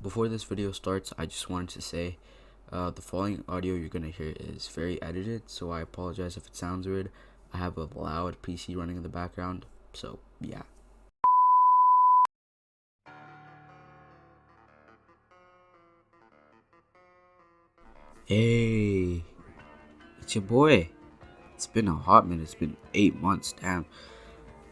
Before this video starts, I just wanted to say the following audio you're going to hear is very edited, so I apologize if it sounds weird. I have a loud PC running in the background, so yeah. Hey, it's your boy. It's been a hot minute. It's been 8 months, damn.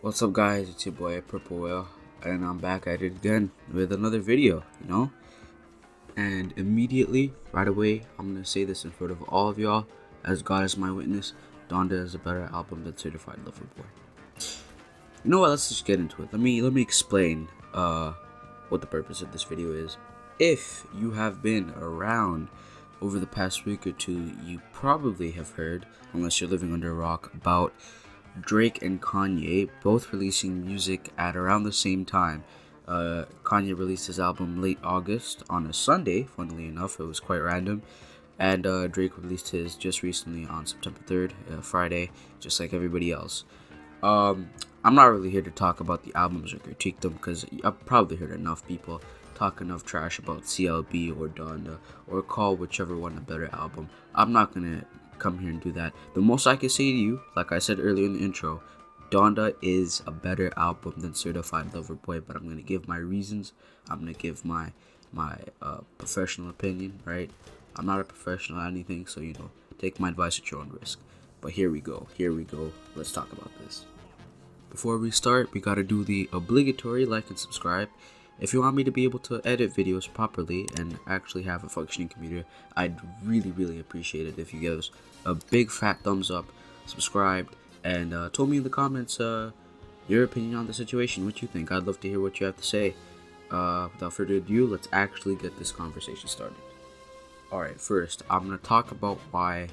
What's up, guys? It's your boy Purple Whale, and I'm back at it again with another video, And immediately, right away, I'm gonna say this in front of all of y'all, as God is my witness. Donda is a better album than Certified Lover Boy. You know what? Let's just get into it. Let me explain what the purpose of this video is. If you have been around over the past week or two, you probably have heard, unless you're living under a rock, about Drake and Kanye both releasing music at around the same time. Kanye released his album late August on a Sunday, funnily enough. It was quite random. And Drake released his just recently on September 3rd, Friday, just like everybody else. I'm not really here to talk about the albums or critique them, because I've probably heard enough people talk enough trash about CLB or Donda, or call whichever one a better album. I'm not gonna come here and do that. The most I can say to you, like I said earlier in the intro, Donda is a better album than Certified Lover Boy, but I'm going to give my reasons. I'm going to give my professional opinion, right? I'm not a professional at anything, so, take my advice at your own risk. But here we go. Let's talk about this. Before we start, we got to do the obligatory like and subscribe. If you want me to be able to edit videos properly and actually have a functioning computer, I'd really appreciate it if you give us a big fat thumbs up, subscribed, and told me in the comments your opinion on the situation, what you think. I'd love to hear what you have to say. Without further ado, let's actually get this conversation started. Alright, first, I'm going to talk about why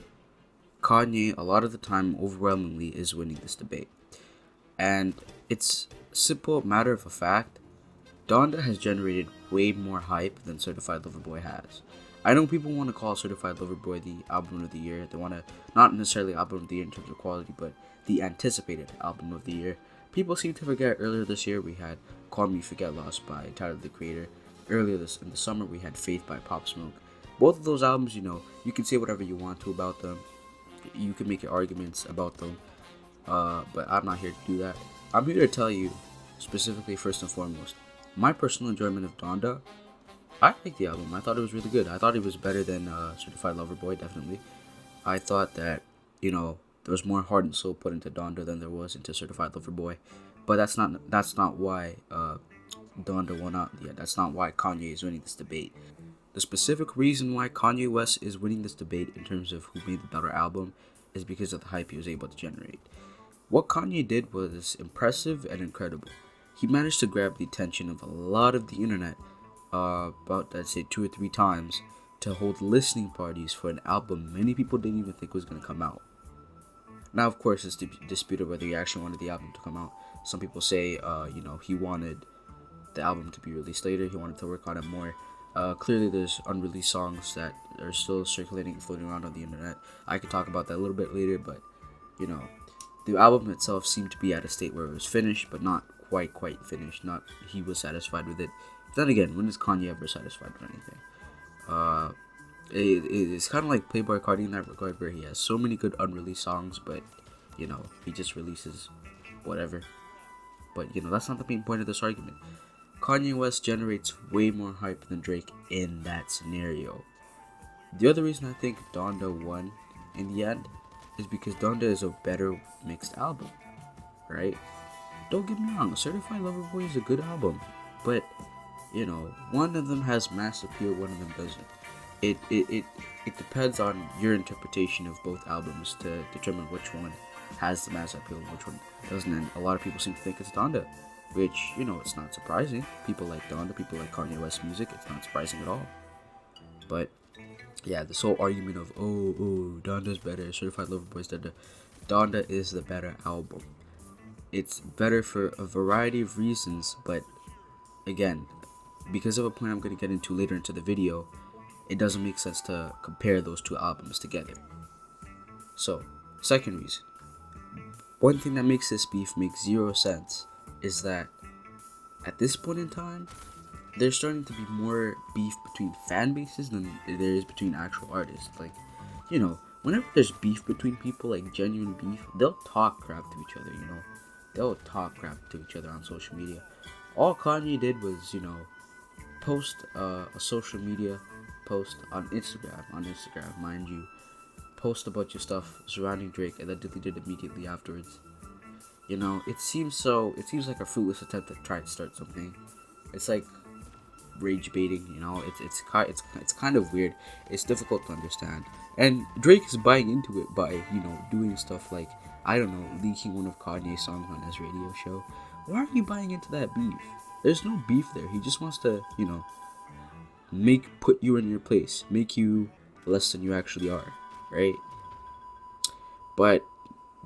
Kanye, a lot of the time, overwhelmingly, is winning this debate. And it's a simple matter of a fact. Donda has generated way more hype than Certified Lover Boy has. I know people want to call Certified Lover Boy the album of the year. They want to, not necessarily album of the year in terms of quality, but the anticipated album of the year. People seem to forget earlier this year we had Call Me Forget Lost by Tyler the Creator. Earlier in the summer we had Faith by Pop Smoke. Both of those albums, you can say whatever you want to about them. You can make your arguments about them. But I'm not here to do that. I'm here to tell you, specifically, first and foremost, my personal enjoyment of Donda. I liked the album. I thought it was really good. I thought it was better than Certified Lover Boy, definitely. I thought that, there was more heart and soul put into Donda than there was into Certified Lover Boy. But that's not why Donda won out yet. That's not why Kanye is winning this debate. The specific reason why Kanye West is winning this debate in terms of who made the better album is because of the hype he was able to generate. What Kanye did was impressive and incredible. He managed to grab the attention of a lot of the internet, about, I'd say, 2 or 3 times, to hold listening parties for an album many people didn't even think was going to come out. Now, of course, it's disputed whether he actually wanted the album to come out. Some people say, he wanted the album to be released later. He wanted to work on it more. Clearly, there's unreleased songs that are still circulating and floating around on the internet. I could talk about that a little bit later, but, the album itself seemed to be at a state where it was finished, but not quite finished. Not he was satisfied with it. Then again, when is Kanye ever satisfied with anything? It's kind of like Playboy Cardi in that regard, where he has so many good unreleased songs, but he just releases whatever. But that's not the main point of this argument. Kanye West generates way more hype than Drake in that scenario. The other reason I think Donda won in the end is because Donda is a better mixed album, right? Don't get me wrong, Certified Lover Boy is a good album, but one of them has mass appeal, one of them doesn't. It depends on your interpretation of both albums to determine which one has the mass appeal and which one doesn't. And a lot of people seem to think it's Donda, which it's not surprising. People like Donda, people like Kanye West music. It's not surprising at all. But yeah, this whole argument of Donda's better, Certified Lover Boy's better. Donda is the better album. It's better for a variety of reasons, but again, because of a point I'm going to get into later into the video, it doesn't make sense to compare those two albums together. So, second reason. One thing that makes this beef make zero sense is that at this point in time, there's starting to be more beef between fan bases than there is between actual artists. Like, whenever there's beef between people, like genuine beef, they'll talk crap to each other. They'll talk crap to each other on social media. All Kanye did was, post a social media post on Instagram, mind you, post a bunch of stuff surrounding Drake, and then deleted immediately afterwards. It seems like a fruitless attempt to try to start something. It's like rage baiting. It's kind of weird. It's difficult to understand, and Drake is buying into it by doing stuff like, I don't know, leaking one of Kanye's songs on his radio show. Why are you buying into that beef? There's no beef there. He just wants to put you in your place, make you less than you actually are, right? But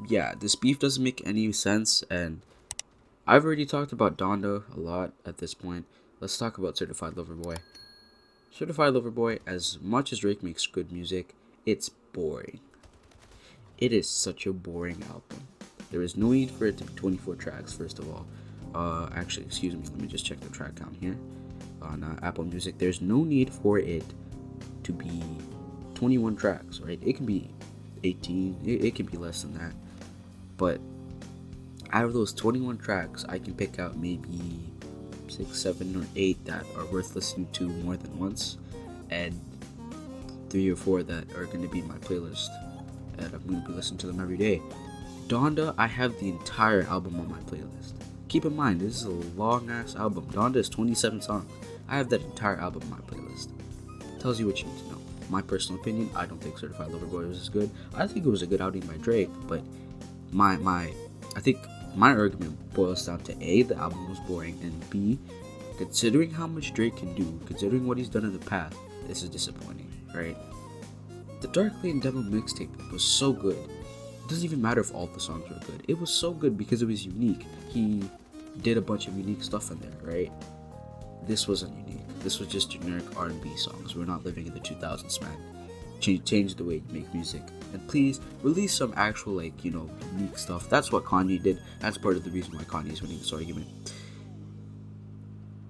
yeah, this beef doesn't make any sense, and I've already talked about Donda a lot at this point. Let's talk about Certified Lover Boy. Certified Lover Boy, as much as Drake makes good music, it's boring. It is such a boring album. There is no need for it to be 24 tracks, first of all. Actually, excuse me, let me just check the track count here on Apple Music. There's no need for it to be 21 tracks, right? It can be 18, it can be less than that. But out of those 21 tracks, I can pick out maybe 6, 7, or 8 that are worth listening to more than once, and 3 or 4 that are going to be in my playlist, and I'm going to be listening to them every day. Donda, I have the entire album on my playlist. Keep in mind, this is a long-ass album. Donda is 27 songs. I have that entire album on my playlist. Tells you what you need to know. My personal opinion, I don't think Certified Lover Boy was as good. I think it was a good outing by Drake, but I think my argument boils down to A, the album was boring, and B, considering how much Drake can do, considering what he's done in the past, this is disappointing, right? The Dark Lane demo mixtape was so good. It doesn't even matter if all the songs were good. It was so good because it was unique. He did a bunch of unique stuff in there, right? This wasn't unique. This was just generic R&B songs. We're not living in the 2000s, man. Change the way you make music, and please release some actual unique stuff. That's what Kanye did. That's part of the reason why Kanye is winning this argument.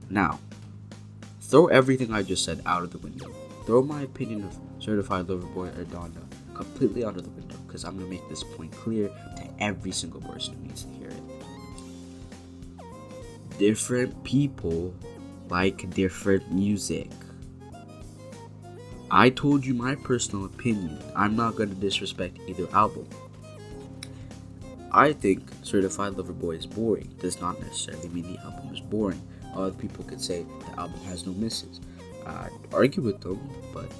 Now, throw everything I just said out of the window. Throw my opinion of Certified Lover Boy or Donda completely out of the window, because I'm gonna make this point clear to every single person who needs to hear it. Different people like different music. I told you my personal opinion. I'm not going to disrespect either album. I think Certified Lover Boy is boring. Does not necessarily mean the album is boring. Other people could say the album has no misses. I'd argue with them, but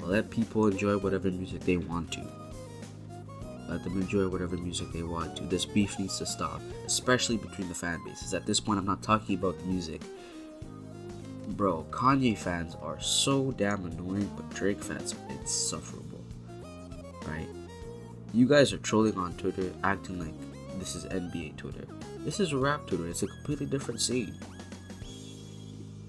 let people enjoy whatever music they want to. Let them enjoy whatever music they want to. This beef needs to stop, especially between the fan bases. At this point, I'm not talking about the music. Bro, Kanye fans are so damn annoying, but Drake fans are insufferable, right? You guys are trolling on Twitter, acting like this is NBA Twitter. This is rap Twitter. It's a completely different scene.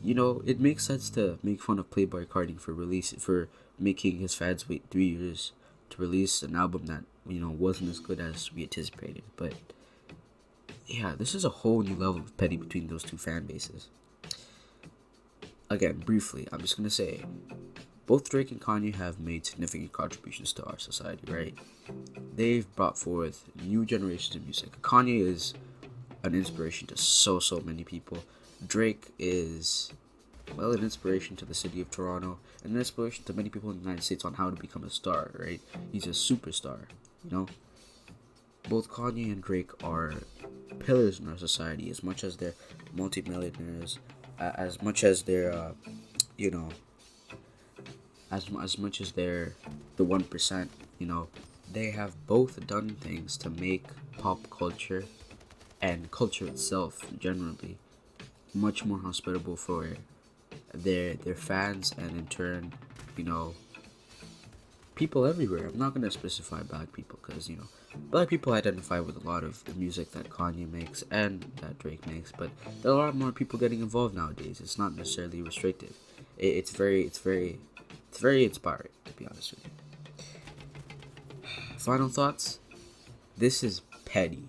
It makes sense to make fun of Playboi Carti for making his fans wait 3 years to release an album that wasn't as good as we anticipated. But yeah, this is a whole new level of petty between those two fan bases. Again, briefly, I'm just going to say, both Drake and Kanye have made significant contributions to our society, right? They've brought forth new generations of music. Kanye is an inspiration to so many people. Drake is, an inspiration to the city of Toronto, and an inspiration to many people in the United States on how to become a star, right? He's a superstar, Both Kanye and Drake are pillars in our society, as much as they're multi-millionaires, as much as they're, as much as they're the 1%, they have both done things to make pop culture and culture itself generally much more hospitable for their fans, and in turn, people everywhere. I'm not going to specify black people, because, black people identify with a lot of the music that Kanye makes and that Drake makes, but there are a lot more people getting involved nowadays. It's not necessarily restricted. It's very inspiring, to be honest with you. Final thoughts? This is petty.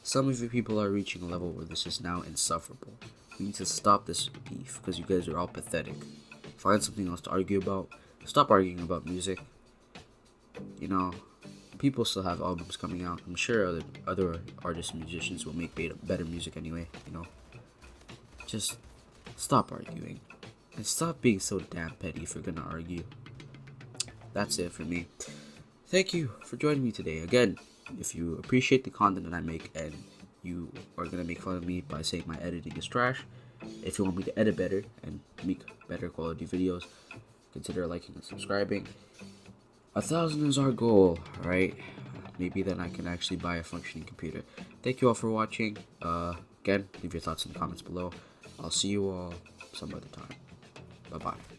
Some of you people are reaching a level where this is now insufferable. We need to stop this beef because you guys are all pathetic. Find something else to argue about. Stop arguing about music. You know, people still have albums coming out. I'm sure other artists and musicians will make better music anyway. You know, just stop arguing and stop being so damn petty if you're gonna argue. That's it for me. Thank you for joining me today. Again, if you appreciate the content that I make and you are gonna make fun of me by saying my editing is trash, if you want me to edit better and make better quality videos, consider liking and subscribing. 1,000 is our goal, right? Maybe then I can actually buy a functioning computer. Thank you all for watching. Again, leave your thoughts in the comments below. I'll see you all some other time. Bye bye.